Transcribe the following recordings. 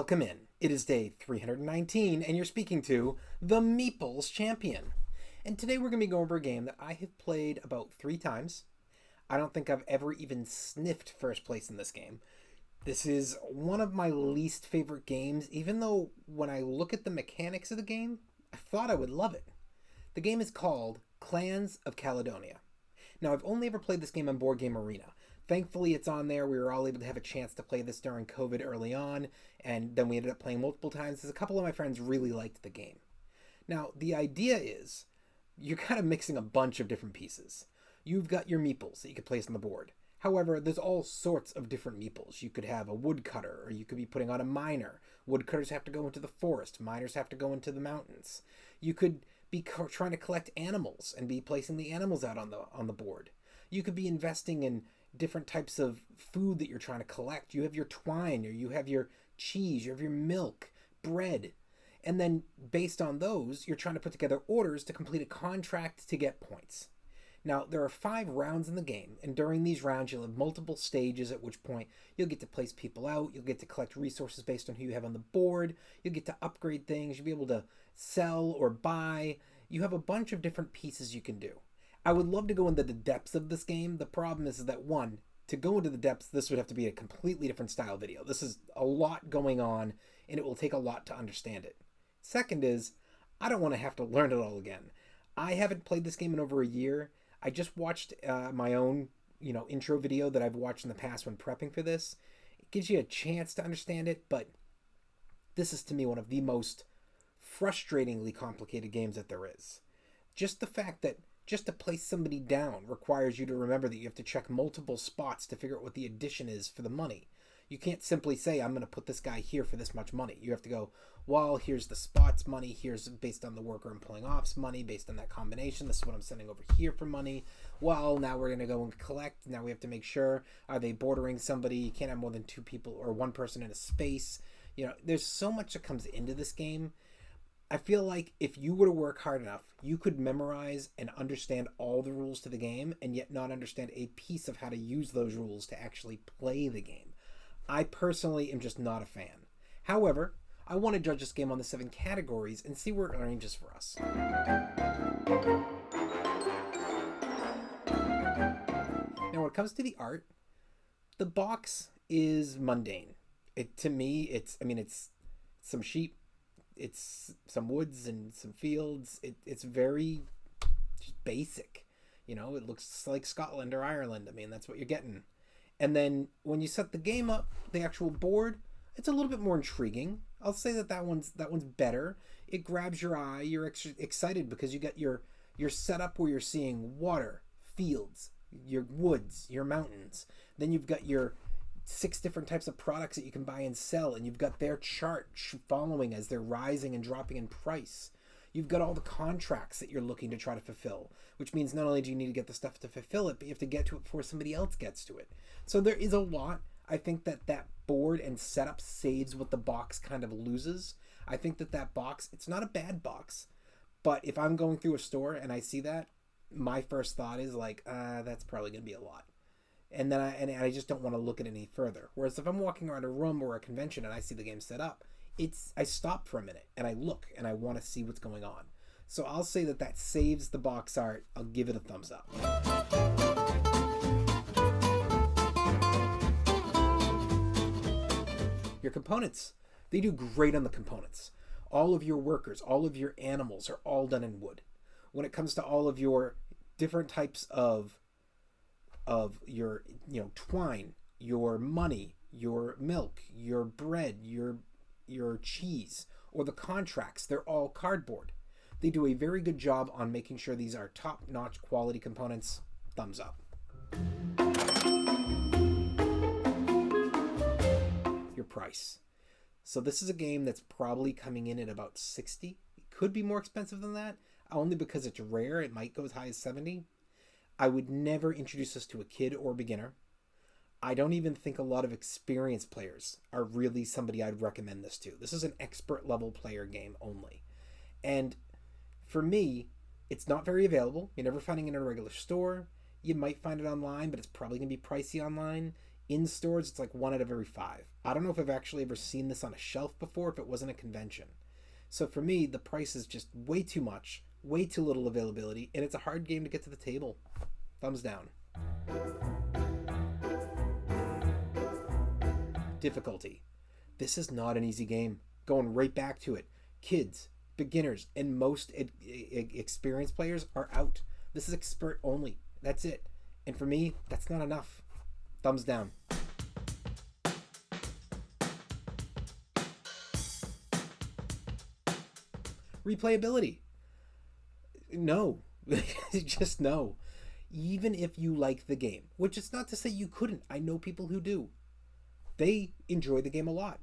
Welcome in. It is day 319, and you're speaking to the Meeples Champion. And today we're going to be going over a game that I have played about 3 times. I don't think I've ever even sniffed first place in this game. This is one of my least favorite games, even though when I look at the mechanics of the game, I thought I would love it. The game is called Clans of Caledonia. Now, I've only ever played this game on Board Game Arena. Thankfully, it's on there. We were all able to have a chance to play this during COVID early on, and then we ended up playing multiple times because a couple of my friends really liked the game. Now, the idea is you're kind of mixing a bunch of different pieces. You've got your meeples that you could place on the board. However, there's all sorts of different meeples. You could have a woodcutter, or you could be putting on a miner. Woodcutters have to go into the forest. Miners have to go into the mountains. You could be trying to collect animals and be placing the animals out on the board. You could be investing in different types of food that you're trying to collect. You have your twine, or you have your cheese, you have your milk, bread. And then based on those, you're trying to put together orders to complete a contract to get points. Now, there are 5 rounds in the game, and during these rounds, you'll have multiple stages, at which point you'll get to place people out, you'll get to collect resources based on who you have on the board, you'll get to upgrade things, you'll be able to sell or buy. You have a bunch of different pieces you can do. I would love to go into the depths of this game. The problem is that, one, to go into the depths, this would have to be a completely different style video. This is a lot going on, and it will take a lot to understand it. Second is, I don't want to have to learn it all again. I haven't played this game in over a year. I just watched my own, intro video that I've watched in the past when prepping for this. It gives you a chance to understand it, but this is, to me, one of the most frustratingly complicated games that there is. Just the fact that just to place somebody down requires you to remember that you have to check multiple spots to figure out what the addition is for the money. You can't simply say, I'm going to put this guy here for this much money. You have to go, well, here's the spots money. Here's based on the worker I'm pulling off's money. Based on that combination, this is what I'm sending over here for money. Well, now we're going to go and collect. Now we have to make sure, are they bordering somebody? You can't have more than 2 people or 1 person in a space. There's so much that comes into this game. I feel like if you were to work hard enough, you could memorize and understand all the rules to the game and yet not understand a piece of how to use those rules to actually play the game. I personally am just not a fan. However, I want to judge this game on the 7 categories and see where it ranges for us. Now, when it comes to the art, the box is mundane. To me, it's some sheep, it's some woods and some fields. It's very just basic. It looks like Scotland or Ireland. That's what you're getting. And then when you set the game up, the actual board, it's a little bit more intriguing. I'll say that one's better. It grabs your eye. You're excited because you get your setup where you're seeing water, fields, your woods, your mountains. Then you've got your 6 different types of products that you can buy and sell, and you've got their chart following as they're rising and dropping in price. You've got all the contracts that you're looking to try to fulfill, which means not only do you need to get the stuff to fulfill it, but you have to get to it before somebody else gets to it. So there is a lot. I think that board and setup saves what the box kind of loses. I think that box, it's not a bad box, but if I'm going through a store and I see that, my first thought is like, that's probably going to be a lot. And then I just don't want to look at it any further. Whereas if I'm walking around a room or a convention and I see the game set up, I stop for a minute and I look and I want to see what's going on. So I'll say that saves the box art. I'll give it a thumbs up. Your components. They do great on the components. All of your workers, all of your animals are all done in wood. When it comes to all of your different types of your twine, your money, your milk, your bread, your cheese, or the contracts, they're all cardboard. They do a very good job on making sure these are top-notch quality components. Thumbs up. Your price. So this is a game that's probably coming in at about $60. It could be more expensive than that, only because it's rare. It might go as high as $70. I would never introduce this to a kid or beginner. I don't even think a lot of experienced players are really somebody I'd recommend this to. This is an expert level player game only. And for me, it's not very available. You're never finding it in a regular store. You might find it online, but it's probably going to be pricey online. In stores, it's like 1 out of every 5. I don't know if I've actually ever seen this on a shelf before if it wasn't a convention. So for me, the price is just way too much, way too little availability, and it's a hard game to get to the table. Thumbs down. Difficulty. This is not an easy game. Going right back to it. Kids, beginners, and most experienced players are out. This is expert only. That's it. And for me, that's not enough. Thumbs down. Replayability. No. Just no. Even if you like the game, which is not to say you couldn't. I know people who do. They enjoy the game a lot.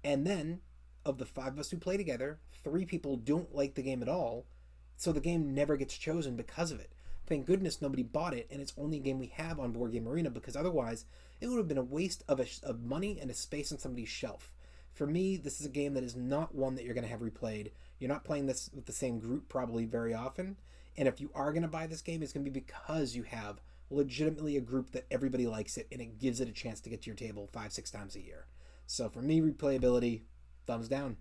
And then, of the 5 of us who play together, 3 people don't like the game at all, so the game never gets chosen because of it. Thank goodness nobody bought it, and it's only a game we have on Board Game Arena, because otherwise it would have been a waste of money and a space on somebody's shelf. For me, this is a game that is not one that you're going to have replayed. You're not playing this with the same group probably very often, and if you are going to buy this game, it's going to be because you have legitimately a group that everybody likes it, and it gives it a chance to get to your table 5-6 times a year. So for me, replayability, thumbs down.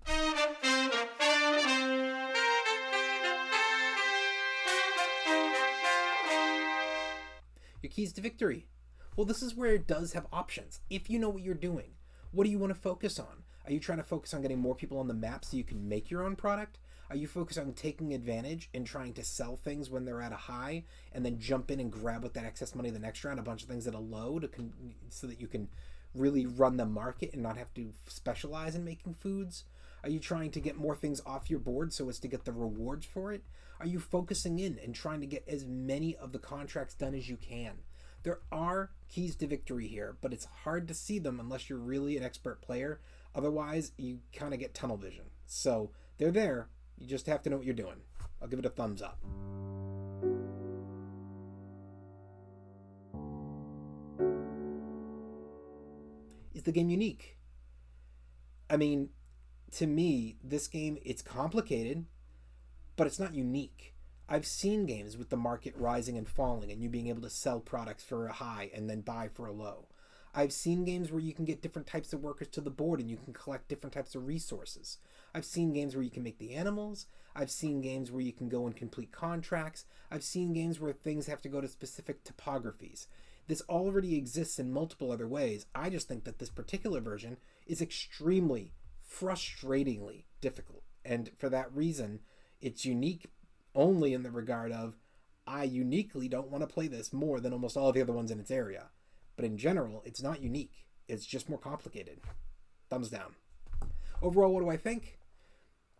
Your keys to victory. Well, this is where it does have options. If you know what you're doing, what do you want to focus on? Are you trying to focus on getting more people on the map so you can make your own product? Are you focused on taking advantage and trying to sell things when they're at a high and then jump in and grab with that excess money the next round a bunch of things at a low so that you can really run the market and not have to specialize in making foods? Are you trying to get more things off your board so as to get the rewards for it? Are you focusing in and trying to get as many of the contracts done as you can? There are keys to victory here, but it's hard to see them unless you're really an expert player. Otherwise, you kind of get tunnel vision. So they're there. You just have to know what you're doing. I'll give it a thumbs up. Is the game unique? I mean, to me, this game, it's complicated, but it's not unique. I've seen games with the market rising and falling and you being able to sell products for a high and then buy for a low. I've seen games where you can get different types of workers to the board and you can collect different types of resources. I've seen games where you can make the animals. I've seen games where you can go and complete contracts. I've seen games where things have to go to specific topographies. This already exists in multiple other ways. I just think that this particular version is extremely, frustratingly difficult. And for that reason, it's unique only in the regard of I uniquely don't want to play this more than almost all of the other ones in its area. But in general, it's not unique. It's just more complicated. Thumbs down. Overall, what do I think?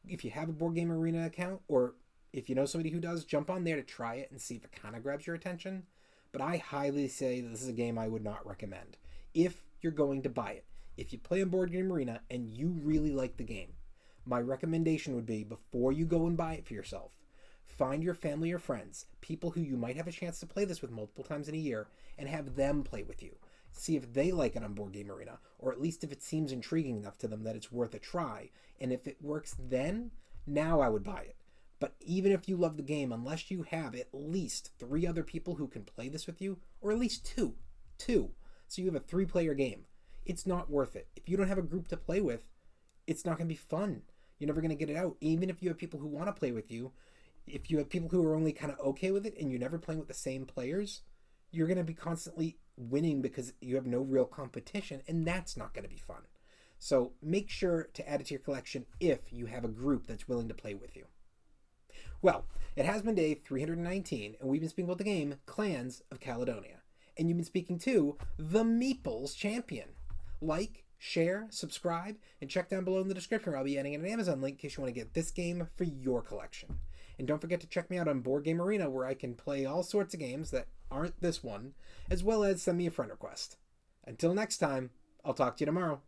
If you have a Board Game Arena account, or if you know somebody who does, jump on there to try it and see if it kind of grabs your attention. But I highly say that this is a game I would not recommend. If you're going to buy it, if you play on Board Game Arena and you really like the game, my recommendation would be, before you go and buy it for yourself, find your family or friends, people who you might have a chance to play this with multiple times in a year, and have them play with you. See if they like it on Board Game Arena, or at least if it seems intriguing enough to them that it's worth a try. And if it works then, now I would buy it. But even if you love the game, unless you have at least 3 other people who can play this with you, or at least two, so you have a 3-player game, it's not worth it. If you don't have a group to play with, it's not going to be fun. You're never going to get it out. Even if you have people who want to play with you, if you have people who are only kind of okay with it and you're never playing with the same players, you're going to be constantly winning because you have no real competition, and that's not going to be fun. So make sure to add it to your collection if you have a group that's willing to play with you. Well, it has been day 319, and we've been speaking about the game Clans of Caledonia. And you've been speaking to the Meeples Champion. Like, share, subscribe, and check down below in the description where I'll be adding an Amazon link in case you want to get this game for your collection. And don't forget to check me out on Board Game Arena, where I can play all sorts of games that aren't this one, as well as send me a friend request. Until next time, I'll talk to you tomorrow.